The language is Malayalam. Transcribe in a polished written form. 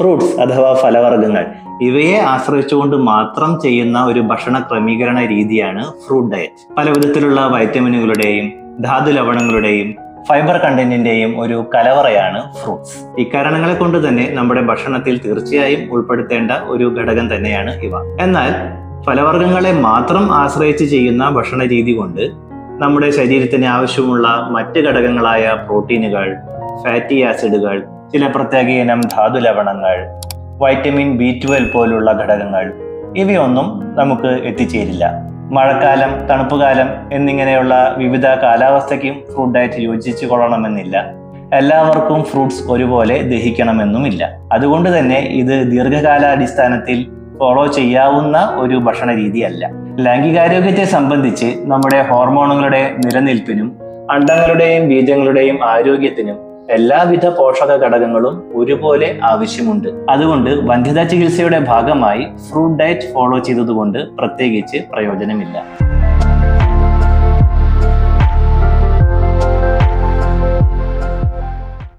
ഫ്രൂട്ട്സ് അഥവാ ഫലവർഗ്ഗങ്ങൾ ഇവയെ ആശ്രയിച്ചുകൊണ്ട് മാത്രം ചെയ്യുന്ന ഒരു ഭക്ഷണ ക്രമീകരണ രീതിയാണ് ഫ്രൂട്ട് ഡയറ്റ്. പല വിധത്തിലുള്ള വൈറ്റമിനുകളുടെയും ധാതു ലവണങ്ങളുടെയും ഫൈബർ കണ്ടന്റിന്റെയും ഒരു കലവറയാണ് ഫ്രൂട്ട്സ്. ഇക്കാരണങ്ങളെ കൊണ്ട് തന്നെ നമ്മുടെ ഭക്ഷണത്തിൽ തീർച്ചയായും ഉൾപ്പെടുത്തേണ്ട ഒരു ഘടകം തന്നെയാണ് ഇവ. എന്നാൽ ഫലവർഗ്ഗങ്ങളെ മാത്രം ആശ്രയിച്ച് ചെയ്യുന്ന ഭക്ഷണ രീതി കൊണ്ട് നമ്മുടെ ശരീരത്തിന് ആവശ്യമുള്ള മറ്റ് ഘടകങ്ങളായ പ്രോട്ടീനുകൾ, ഫാറ്റി ആസിഡുകൾ, ചില പ്രത്യേക ഇനം ധാതു ലവണങ്ങൾ, വൈറ്റമിൻ B12 പോലുള്ള ഘടകങ്ങൾ ഇവയൊന്നും നമുക്ക് എത്തിച്ചേരില്ല. മഴക്കാലം, തണുപ്പുകാലം എന്നിങ്ങനെയുള്ള വിവിധ കാലാവസ്ഥയ്ക്കും ഫ്രൂട്ട് ഡയറ്റ് യോജിച്ചു കൊള്ളണമെന്നില്ല. എല്ലാവർക്കും ഫ്രൂട്ട്സ് ഒരുപോലെ ദഹിക്കണമെന്നുമില്ല. അതുകൊണ്ട് തന്നെ ഇത് ദീർഘകാലാടിസ്ഥാനത്തിൽ ഫോളോ ചെയ്യാവുന്ന ഒരു ഭക്ഷണ രീതിയല്ല. ലൈംഗികാരോഗ്യത്തെ സംബന്ധിച്ച് നമ്മുടെ ഹോർമോണുകളുടെ നിലനിൽപ്പിനും അണ്ഡങ്ങളുടെയും ബീജങ്ങളുടെയും ആരോഗ്യത്തിനും എല്ലാവിധ പോഷക ഘടകങ്ങളും ഒരുപോലെ ആവശ്യമുണ്ട്. അതുകൊണ്ട് വന്ധ്യതാ ചികിത്സയുടെ ഭാഗമായി ഫ്രൂട്ട് ഡയറ്റ് ഫോളോ ചെയ്തതുകൊണ്ട് പ്രത്യേകിച്ച് പ്രയോജനമില്ല.